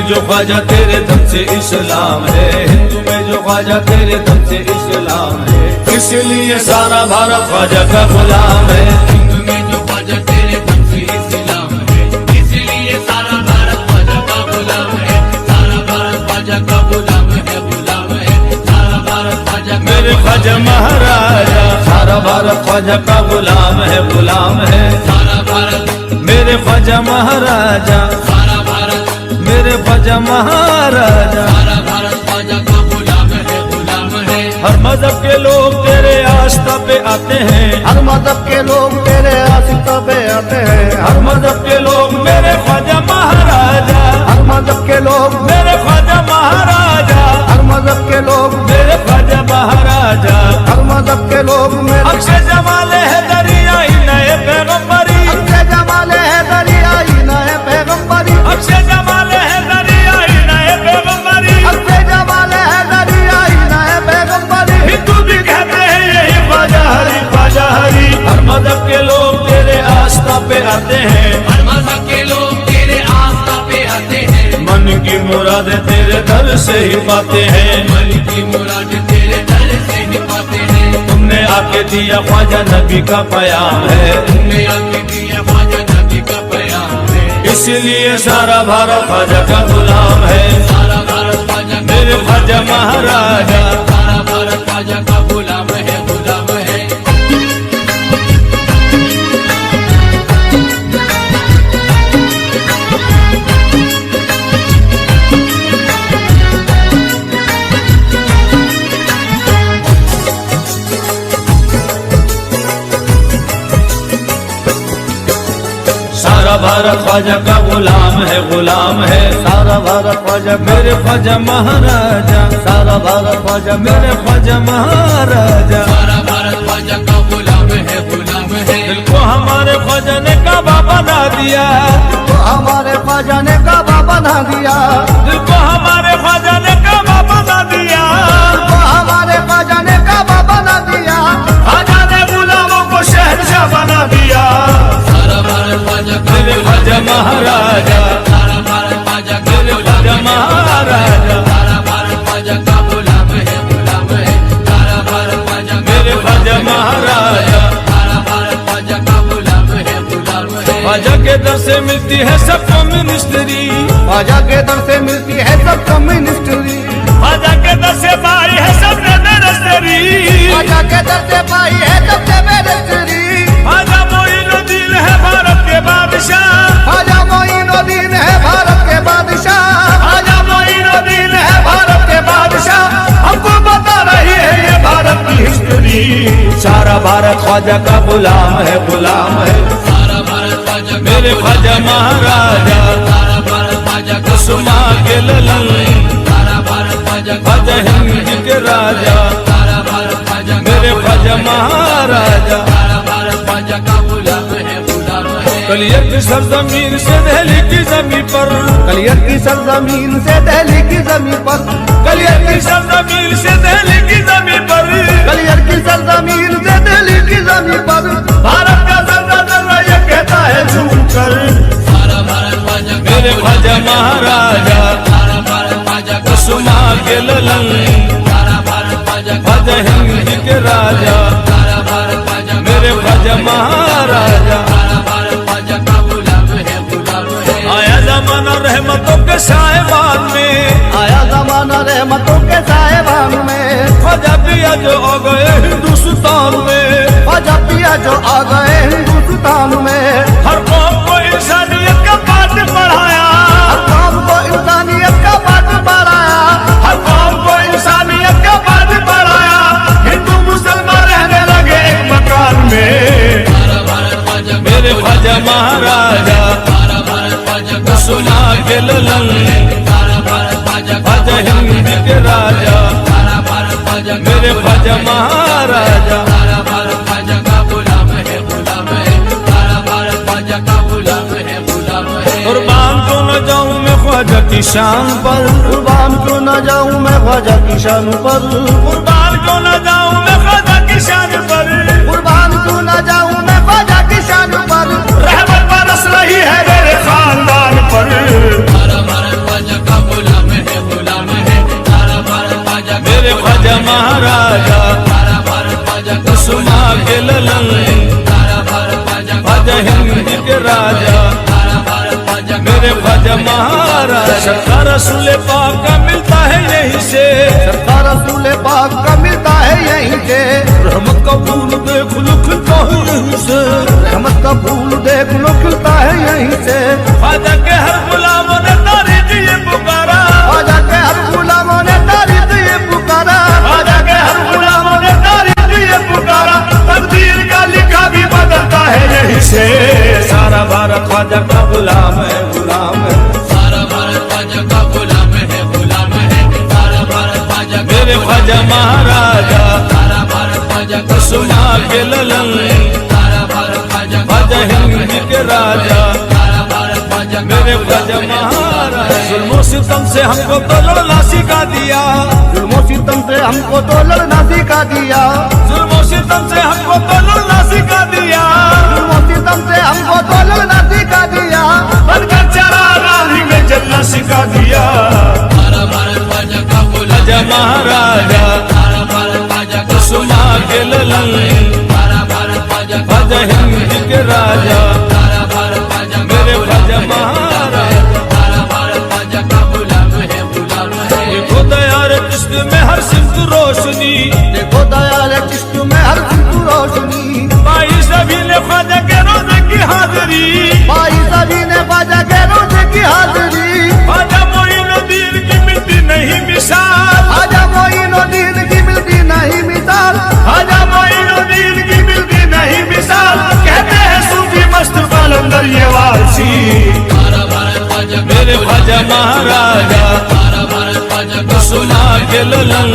जो ख्वाजा तेरे दम से इस्लाम है, हिंदू में जो ख्वाजा तेरे दम से इस्लाम है, इसलिए सारा भारत ख्वाजा का गुलाम है। हिंदू में जो ख्वाजा तेरे दम से इस्लाम है, इसलिए सारा भारत ख्वाजा का गुलाम है। सारा भारत ख्वाजा का गुलाम है, गुलाम है। सारा भारत ख्वाजा मेरे ख्वाजा महाराजा, सारा भारत ख्वाजा का गुलाम है, गुलाम है। सारा भारत मेरे ख्वाजा महाराजा, सारा भारत मेरे ख्वाजा महाराजा, सारा भारत ख्वाजा का गुलाम है, गुलाम है। हर मजहब के लोग तेरे आस्था पे आते हैं, हर मजहब के लोग तेरे आस्था पे आते हैं। हर मजहब के लोग मेरे ख्वाजा महाराजा, हर मजहब के लोग मेरे ख्वाजा महाराजा, हर मजहब के लोग मेरे ख्वाजा महाराजा, हर मजहब के लोग मेरे अक्षय जमाले है दरियाई नए पैगंबरी, अक्षय जमाले है दरियाई नए पैगंबरी, अक्षय जमाले है दरियाई नए पैगंबरी। अक्षय जमाले है दरियाई नए पैगंबरी। हिंदू भी कहते हैं यही ख्वाजा हरी, ख्वाजा हरी। हर मजहब के लोग तेरे आस्था पे आते हैं, हर मजहब के लोग तेरे आस्था पे आते हैं। मन की मुरादें तेरे दर से ही पाते हैं, मन की मुराद तेरे दर से ही पाते हैं। तुमने आके दिया ख्वाजा नबी का प्याम है, तुमने आके दिया ख्वाजा नबी का प्याम है, इसलिए सारा भारत ख्वाजा का गुलाम है। सारा भारत ख्वाजा का मेरे ख्वाजा महाराजा, सारा भारत ख्वाजा का गुलाम है, गुलाम है। सारा भारत ख्वाजा का गुलाम है, गुलाम है। सारा भारत ख्वाजा मेरे ख्वाजा महाराजा, सारा भारत ख्वाजा मेरे ख्वाजा महाराजा, सारा भारत ख्वाजा का गुलाम है, गुलाम है। दिल को हमारे ख्वाजा ने काबा बना दिया, तो हमारे ख्वाजा ने काबा बना दिया, दिल को हमारे ख्वाजा ने काबा बना दिया। तो हमारे ख्वाजा ने काबा बना दिया। ख्वाजा ने गुलामों को शहंशाह बना दिया। सारा भारत ख्वाजा का मेरे ख्वाजा महाराजा, सारा भारत ख्वाजा का मेरे ख्वाजा महाराजा, सारा भारत ख्वाजा का गुलाम है, गुलाम है। सारा भारत ख्वाजा मेरे ख्वाजा महाराजा, सारा भारत ख्वाजा का गुलाम है, गुलाम है। ख्वाजा के दर से मिलती है सबको मिनिस्ट्री, ख्वाजा के दर से मिलती है सबको मिनिस्ट्री, ख्वाजा के दर से पाई है सबने मिनिस्ट्री। ख्वाजा के दर से पाई है सबसे मिनिस्ट्री। ख्वाजा मोइनुद्दीन है भारत के बादशाह, ख्वाजा मोइनुद्दीन है भारत के बादशाह, ख्वाजा मोइनुद्दीन है भारत के बादशाह। हमको बता रही है ये भारत की हिस्ट्री। सारा भारत ख्वाजा का गुलाम है, गुलाम है। सारा भारत ख्वाजा का मेरे ख्वाजा महाराजा, सारा भारत ख्वाजा का सुमा के ललन, सारा भारत ख्वाजा का ख्वाजा हिंद के राजा, सारा भारत ख्वाजा का मेरे ख्वाजा महाराजा। सारा भारत ख्वाजा का गुलाम है, गुलाम है। कलियर की सरजमीन से दिल्ली की जमीन पर, कलियर की सरजमीन से दिल्ली की जमीन पर, कलियर की सरजमीन से दिल्ली की जमीन पर, कलियर की सरजमीन से दिल्ली की जमीन पर, भारत का जर्रा जर्रा ये कहता है झूम कर। सारा भारत ख्वाजा का मेरे ख्वाजा महाराजा, सारा भारत ख्वाजा का सुमा के ललन, सारा भारत ख्वाजा का ख्वाजा हिंद के राजा, सारा भारत ख्वाजा का मेरे ख्वाजा महाराजा। सारा भारत ख्वाजा का गुलाम है, गुलाम है। आया जमाना रहमतों के साहिबान में, आया जमाना रहमतों के साहिबान में, ख्वाजा पिया जो आ गए हिंदुस्तान में, ख्वाजा पिया जो आ गए हिंदुस्तान में। हर कौम को इंसानियत का पाठ पढ़ाया, हर कौम को इंसानियत का पाठ पढ़ाया, हर कौम को इंसानियत का पाठ पढ़ाया। हिंदू मुसलमान रहने लगे एक मकान में। सारा भारत ख्वाजा का मेरे ख्वाजा महाराजा, सारा भारत ख्वाजा का सुमा के ललन, सारा भारत ख्वाजा का ख्वाजा हिंद के राजा, सारा भारत ख्वाजा का मेरे ख्वाजा महाराजा। सारा भारत ख्वाजा का गुलाम है, गुलाम है। सारा भारत ख्वाजा का गुलाम है, गुलाम है। कुर्बान को न जाऊं मैं ख्वाजा की शान पर, कुर्बान क्यों न जाऊं मैं ख्वाजा की शान पर, कुर्बान को न जाऊं मैं ख्वाजा की शान पर। कुर्बान क्यों न जाऊं मैं ख्वाजा की शान पर। रहमत बरस रही है मेरे खानदान पर। सारा भारत ख्वाजा का ख्वाजा का मेरे गुलाम ख्वाजा है। महाराजा सारा भारत ख्वाजा का कुसुमा के ललन सारा भारत ख्वाजा का ख्वाजा गुलाम हिंद है। के राजा सारा भारत ख्वाजा का मेरे गुलाम ख्वाजा है। महाराजा सरकार रसूल पाक का मिलता है यहीं से सरकार रसूल पाक का मिलता है यहीं से रहमत का फूल देख लो खिलता है यहीं से रहमत का फूल देख लो खिलता है यहीं से ख्वाजा के हर गुलामों ने तारी दिए पुकारा ख्वाजा के हर गुलामों ने तारी दिए पुकारा ख्वाजा के हर गुलामों ने तारी दिए पुकारा तकदीर का लिखा भी बदलता है यहीं से सारा भारत ख्वाजा का गुलाम है गुलाम है सारा भारत ख्वाजा का गुलाम है गुलाम है। सारा भारत ख्वाजा का मेरे ख्वाजा महाराजा सारा भारत ख्वाजा का कुसुमा के ललन सारा भारत ख्वाजा का ख्वाजा हिंद के राजा सारा भारत ख्वाजा का मेरे ख्वाजा महाराजा जुल्मों सितम से हमको तो लड़ना सिखा दिया जुल्मों सितम से हमको तो लड़ना सिखा दिया जुल्मों सितम से हमको तो लड़ना सिखा दिया जुल्मों सितम से हमको तो लड़ना सिखा दिया बनकर चरा राही में चलना सिखा दिया सारा भारत ख्वाजा का गुलाम ख्वाजा महाराजा सारा भारत ख्वाजा का कुसुमा के ललन सारा भारत ख्वाजा का ख्वाजा हिंद के राजा सारा भारत ख्वाजा का मेरे गुलाम ख्वाजा है। महाराजा सारा भारत ख्वाजा का गुलाम है गुलाम है। देखो दयार किस्त में हर सिमत रोशनी देखो दयाल चिश्त में हर सिंधु रोशनी भाई सभी ने ख्वाजा के रोजे की हाजिरी भाई सभी ने ख्वाजा के रोजे की हाजिरी ख्वाजा मोइनुद्दीन की मिलती नहीं मिसाल ख्वाजा मोइनुद्दीन की मिलती नहीं मिसाल ख्वाजा मोइनुद्दीन की मिलती नहीं मिसाल कहते हैं सूफी मस्त कलंदर ये वारसी सारा भारत ख्वाजा का मेरे गुलाम ख्वाजा है। महाराजा सारा भारत ख्वाजा का कुसुमा के ललन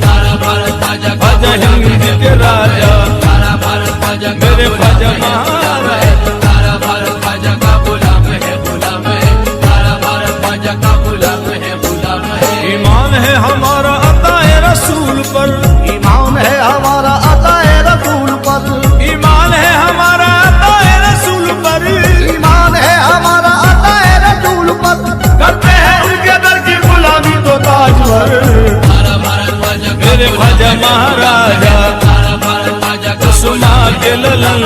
सारा भारत ख्वाजा का ख्वाजा हिंद के राजा सारा भारत ख्वाजा का मेरे ख्वाजा गुलाम है। महाराजा सारा भारत ख्वाजा का गुलाम है गुलाम है। सारा भारत ख्वाजा का गुलाम है गुलाम है। ईमान है हमारा अताए रसूल पर ईमान है हमारा अताए रसूल पर ईमान है हमारा अताए रसूल पर ईमान है हमारा अताए रसूल पर करते हैं उनके दर की गुलामी तो ताजवर सारा भारत ख्वाजा का मेरे ख्वाजा महाराजा सारा भारत ख्वाजा का कुसुमा के ललन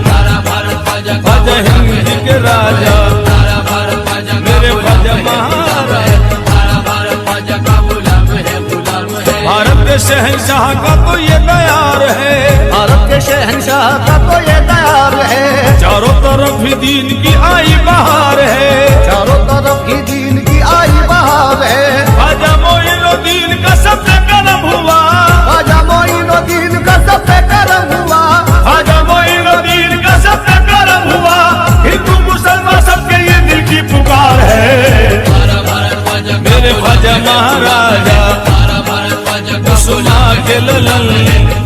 सारा भारत ख्वाजा का ख्वाजा हिंद के राजा सारा भारत ख्वाजा का मेरे गुलाम ख्वाजा है। महाराजा सारा भारत ख्वाजा का गुलाम है गुलाम है। भारत के शहंशाह का तो ये तैयार है भारत के शहंशाह का तो ये तैयार है चारों तरफ ही दीन की आई बहार है चारों तरफ ही दीन की आई बहार है ख्वाजा मोइनुद्दीन का सबसे करम हुआ ख्वाजा मोइनुद्दीन का सबसे करम हुआ ख्वाजा मोइनुद्दीन का सबसे करम हुआ हिंदू मुसलमान सबके ये दिल की पुकार है सारा भारत ख्वाजा का मेरे ख्वाजा महाराजा सारा भारत ख्वाजा का कुसुमा के ललन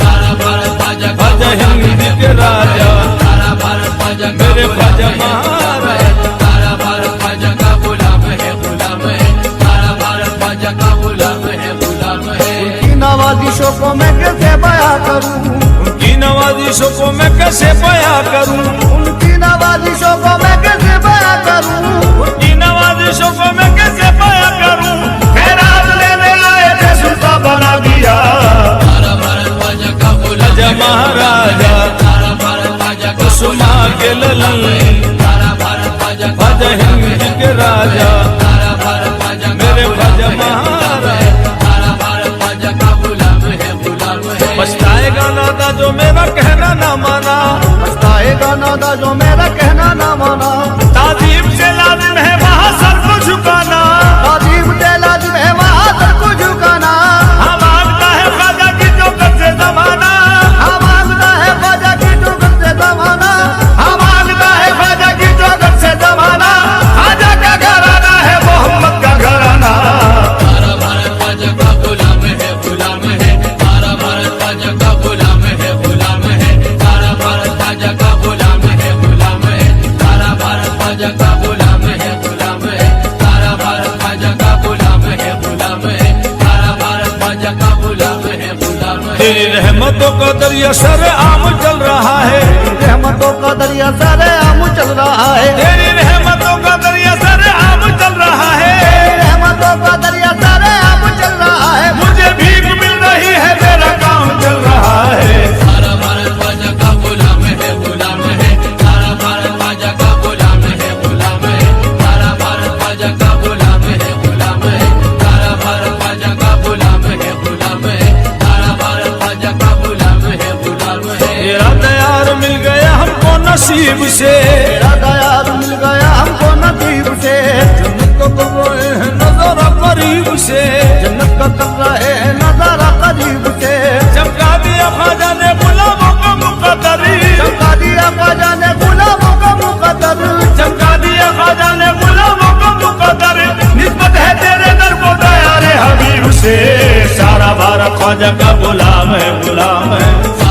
सारा भारत ख्वाजा का ख्वाजा हिंद के राजा सारा भारत ख्वाजा का मेरे ख्वाजा गुलाम है। महाराजा सारा भारत ख्वाजा का गुलाम है गुलाम है। सारा भारत ख्वाजा का गुलाम है गुलाम है। की नवाजिशों को मैं कैसे बया करूं उनकी नवाजिशों को मैं कैसे बया करूं उनकी नवाजिशों को मैं कैसे बया करूं उनकी नवाजिशों को मैं कैसे बया करूं खैरात लेने आए थे सुल्तान बना दिया सारा भारत ख्वाजा का गुलाम ख्वाजा है। महाराजा सारा भारत ख्वाजा का कुसुमा के ललन सारा भारत ख्वाजा का ख्वाजा हिंद के राजा सारा भारत ख्वाजा का मेरे गुलाम ख्वाजा है। महाराजा सारा भारत ख्वाजा का गुलाम है गुलाम है। पछताएगा नादा जो मेरा कहना ना माना पछताएगा नादा जो मेरा कहना ना माना ताजीम से लाजिम है वहाँ सर को झुकाना ताजीम से लाजिम है वहाँ सर को झुकाना हम मांगता है ख्वाजा की चौकट से जमाना हम मांगता है ख्वाजा की चौकट से जमाना हम मांगता है ख्वाजा की चौकट से जमाना ख्वाजा का घराना है मोहम्मद का घराना सारा भारत ख्वाजा का गुलाम है गुलाम है। सारा भारत ख्वाजा का गुलाम है गुलाम है। सारा भारत ख्वाजा का गुलाम है गुलाम है। सारा भारत ख्वाजा का गुलाम है गुलाम है। सारा भारत ख्वाजा का गुलाम है गुलाम है। सारा भारत ख्वाजा का गुलाम है गुलाम है। तेरी रहमतों का दरिया सर आम चल रहा है रहमतों का दरिया सारे आम चल रहा है तेरी रहमतों का दरिया सर आम चल रहा है रहमतों का दरिया सारे आम चल रहा है मुझे भी नसीब से। तेरा दयाल मिल गया हमको नसीब से, जन्नत को कर रहे हैं नजारा करीब से, जन्नत का कर रहे हैं नजारा करीब से। चमका दिया ख्वाजा ने गुलामों का मुकद्दर, चमका दिया ख्वाजा ने गुलामों का मुकद्दर, चमका दिया ख्वाजा ने गुलामों का मुकद्दर। निस्बत है तेरे दर को दयारे हबीब से, सारा भारत ख्वाजा का गुलाम है, गुलाम है।